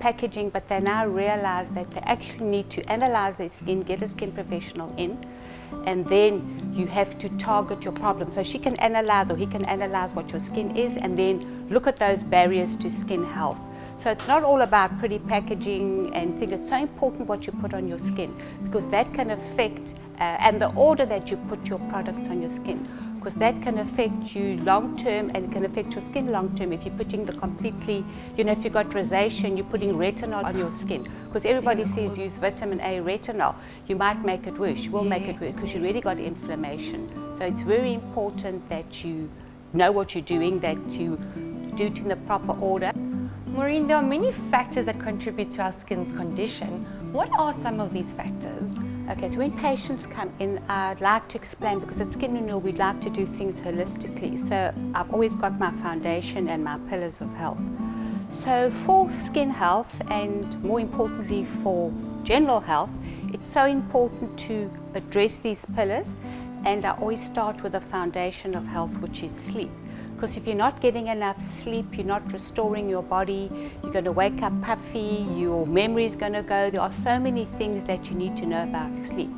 packaging, but they now realize that they actually need to analyze their skin, get a skin professional in, and then you have to target your problem. So she can analyze, or he can analyze what your skin is, and then look at those barriers to skin health. So it's not all about pretty packaging and things. It's so important what you put on your skin, because that can affect, and the order that you put your products on your skin, because that can affect you long term, and it can affect your skin long term. If you're putting the completely, you know, if you've got rosacea, you're putting retinol on your skin, because everybody says use vitamin A retinol, you might make it worse. You will make it worse because you already got inflammation. So it's very important that you know what you're doing, that you do it in the proper order. Maureen, there are many factors that contribute to our skin's condition. What are some of these factors? Okay, so when patients come in, I'd like to explain, because at Skin Renewal we'd like to do things holistically. So I've always got my foundation and my pillars of health. So for skin health, and more importantly for general health, it's so important to address these pillars, and I always start with a foundation of health, which is sleep. Because if you're not getting enough sleep, you're not restoring your body, you're going to wake up puffy, your memory is going to go. There are so many things that you need to know about sleep.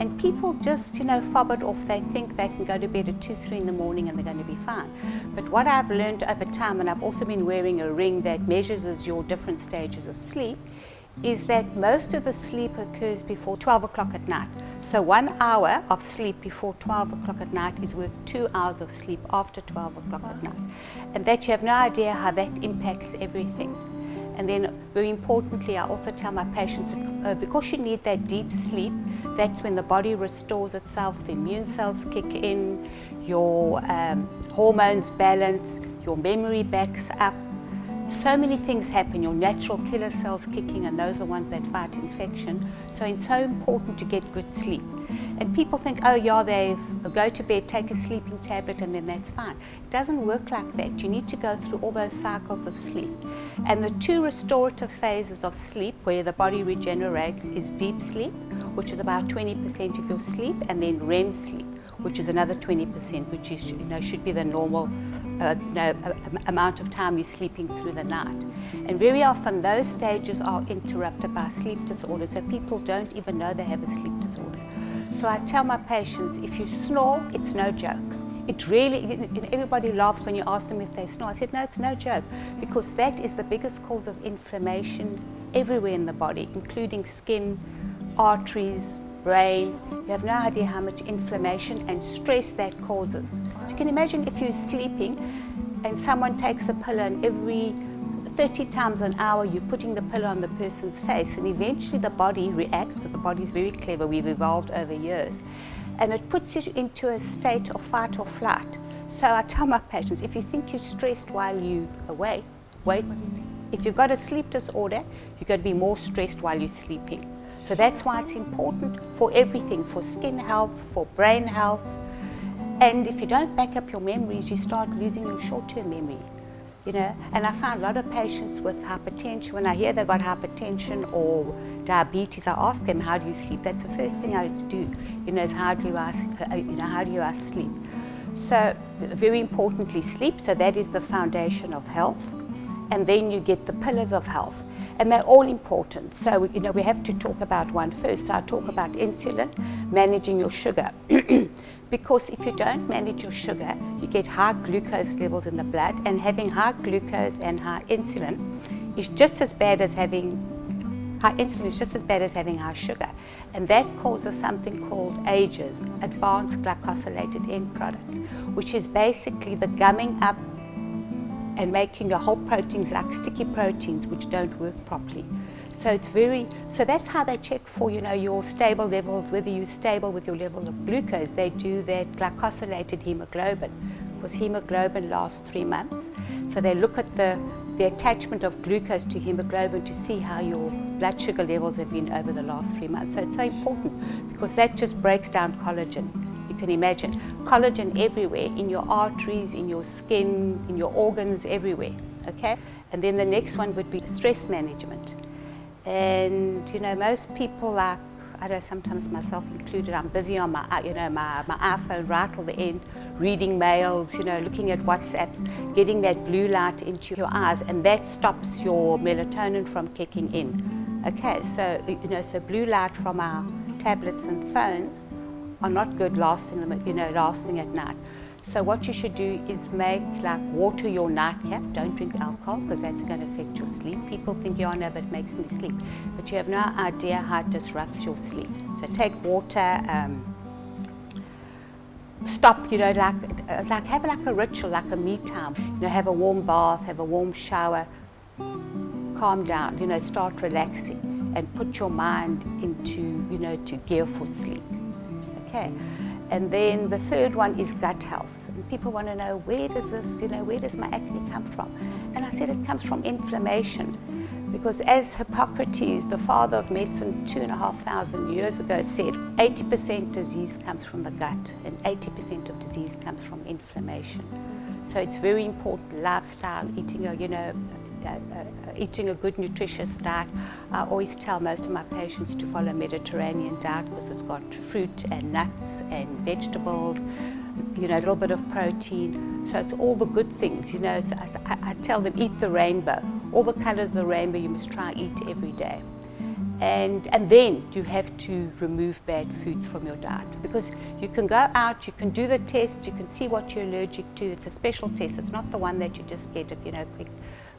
And people just, you know, fob it off. They think they can go to bed at 2, 3 in the morning and they're going to be fine. But what I've learned over time, and I've also been wearing a ring that measures your different stages of sleep, is that most of the sleep occurs before 12 o'clock at night. So 1 hour of sleep before 12 o'clock at night is worth 2 hours of sleep after 12 o'clock at night. And that you have no idea how that impacts everything. And then very importantly, I also tell my patients, because you need that deep sleep, that's when the body restores itself, the immune cells kick in, your hormones balance, your memory backs up. So many things happen, your natural killer cells kicking, and those are the ones that fight infection. So it's so important to get good sleep. And people think, oh yeah, they go to bed, take a sleeping tablet, and then that's fine. It doesn't work like that. You need to go through all those cycles of sleep. And the 2 restorative phases of sleep where the body regenerates is deep sleep, which is about 20% of your sleep, and then REM sleep, which is another 20%, which is, you know, should be the normal amount of time you're sleeping through the night. And very often those stages are interrupted by sleep disorders, so people don't even know they have a sleep disorder. So I tell my patients, if you snore, it's no joke. It really, everybody laughs when you ask them if they snore. I said, no, it's no joke, because that is the biggest cause of inflammation everywhere in the body, including skin, arteries, brain. You have no idea how much inflammation and stress that causes. So you can imagine if you're sleeping and someone takes a pillow, and every 30 times an hour you're putting the pillow on the person's face, and eventually the body reacts, because the body is very clever, we've evolved over years, and it puts you into a state of fight or flight. So I tell my patients, if you think you're stressed while you're awake, wait. If you've got a sleep disorder, you're going to be more stressed while you're sleeping. So that's why it's important for everything, for skin health, for brain health. And if you don't back up your memories, you start losing your short-term memory, you know. And I find a lot of patients with hypertension, when I hear they've got hypertension or diabetes, I ask them, how do you sleep? That's the first thing I do, you know, is how do I sleep? So very importantly, sleep. So that is the foundation of health. And then you get the pillars of health. And they're all important. So, you know, we have to talk about one first. So I talk about insulin, managing your sugar. Because if you don't manage your sugar, you get high glucose levels in the blood, and having high glucose and high insulin is just as bad as having high sugar. And that causes something called AGEs, advanced glycosylated end products, which is basically the gumming up and making your whole proteins like sticky proteins, which don't work properly. So so that's how they check for, you know, your stable levels, whether you're stable with your level of glucose. They do that glycosylated hemoglobin, because hemoglobin lasts 3 months. So they look at the attachment of glucose to hemoglobin to see how your blood sugar levels have been over the last 3 months. So it's so important, because that just breaks down collagen. You can imagine collagen everywhere, in your arteries, in your skin, in your organs, everywhere, okay? And then the next one would be stress management. And, you know, most people, like, I know sometimes myself included, I'm busy on my iPhone right till the end, reading mails, looking at WhatsApps, getting that blue light into your eyes, and that stops your melatonin from kicking in. Okay, so blue light from our tablets and phones are not good lasting at night. So what you should do is water your nightcap. Don't drink alcohol because that's going to affect your sleep. People think, no, but it makes me sleep. But you have no idea how it disrupts your sleep. So take water, stop, have a ritual, like a me time. Have a warm bath, have a warm shower, calm down, start relaxing and put your mind into, to gear for sleep. Okay. And then the third one is gut health. And people want to know, where does my acne come from? And I said it comes from inflammation. Because as Hippocrates, the father of medicine 2,500 years ago, said, 80% disease comes from the gut and 80% of disease comes from inflammation. So it's very important, lifestyle, eating a good nutritious diet. I always tell most of my patients to follow a Mediterranean diet because it's got fruit and nuts and vegetables, a little bit of protein. So it's all the good things, So I tell them, eat the rainbow. All the colors of the rainbow you must try eat every day. And then you have to remove bad foods from your diet, because you can go out, you can do the test, you can see what you're allergic to. It's a special test. It's not the one that you just get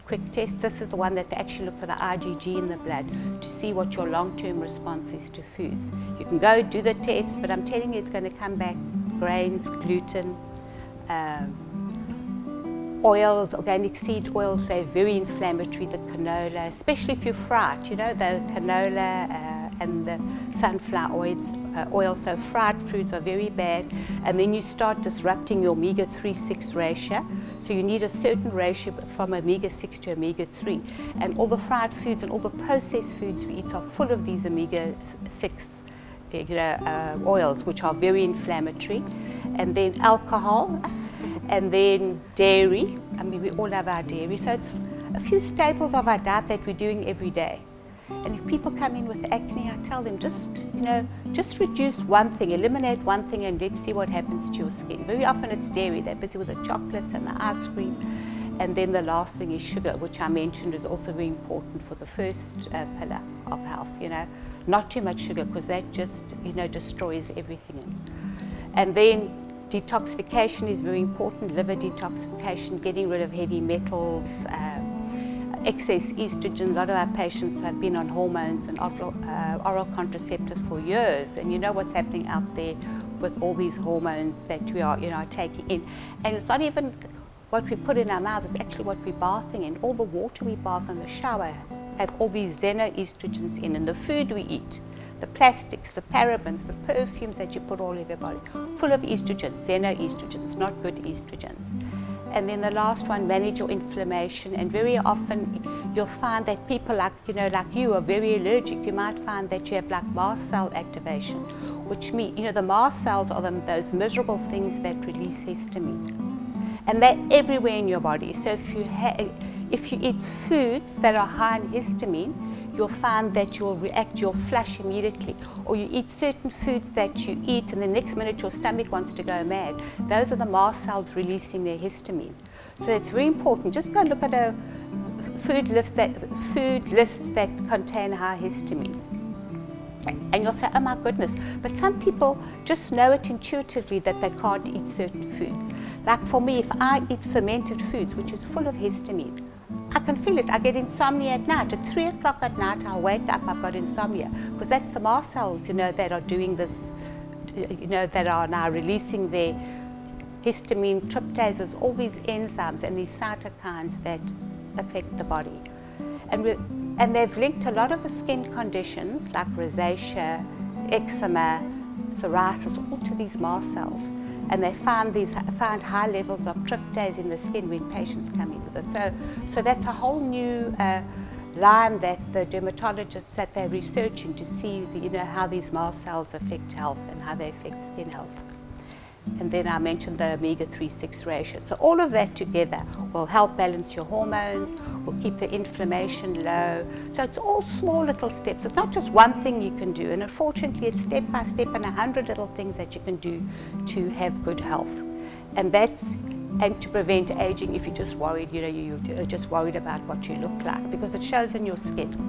quick test. This is the one that they actually look for the IgG in the blood to see what your long-term response is to foods. You can go do the test, but I'm telling you it's going to come back grains, gluten, oils, organic seed oils. They're very inflammatory. The canola, especially if you fry it, the canola and the sunflower oil. So fried foods are very bad. And then you start disrupting your omega-3-6 ratio. So you need a certain ratio from omega-6 to omega-3. And all the fried foods and all the processed foods we eat are full of these omega-6 oils, which are very inflammatory. And then alcohol, and then dairy. I mean, we all have our dairy. So it's a few staples of our diet that we're doing every day. And if people come in with acne, I tell them just reduce one thing, eliminate one thing, and let's see what happens to your skin. Very often it's dairy. They're busy with the chocolates and the ice cream. And then the last thing is sugar, which I mentioned is also very important for the first pillar of health. Not too much sugar, because that just destroys everything. And then detoxification is very important. Liver detoxification, getting rid of heavy metals, excess estrogen. A lot of our patients have been on hormones and oral contraceptives for years, and you know what's happening out there with all these hormones that we are taking in. And it's not even what we put in our mouth, it's actually what we're bathing in. All the water we bath in the shower have all these xenoestrogens in, and the food we eat, the plastics, the parabens, the perfumes that you put all over your body, full of estrogens, xenoestrogens, not good estrogens. And then the last one, manage your inflammation. And very often you'll find that people like you are very allergic. You might find that you have mast cell activation, which means, the mast cells are those miserable things that release histamine. And they're everywhere in your body. So if you eat foods that are high in histamine, you'll find that you'll flush immediately. Or you eat certain foods that you eat and the next minute your stomach wants to go mad. Those are the mast cells releasing their histamine. So it's very important. Just go look at a food lists that contain high histamine. And you'll say, oh my goodness. But some people just know it intuitively that they can't eat certain foods. Like for me, if I eat fermented foods, which is full of histamine, I can feel it. I get insomnia at night. At 3 o'clock at night, I'll wake up, I've got insomnia. Because that's the mast cells, that are doing this, that are now releasing their histamine, tryptases, all these enzymes and these cytokines that affect the body. And they've linked a lot of the skin conditions like rosacea, eczema, psoriasis, all to these mast cells. And they found high levels of tryptase in the skin when patients come in with this. So that's a whole new line that the dermatologists that they're researching to see how these mast cells affect health and how they affect skin health. And then I mentioned the omega-3-6 ratio. So all of that together will help balance your hormones, will keep the inflammation low. So it's all small little steps. It's not just one thing you can do. And unfortunately, it's step by step and 100 little things that you can do to have good health. And that's and to prevent aging if you're just worried, you're just worried about what you look like, because it shows in your skin.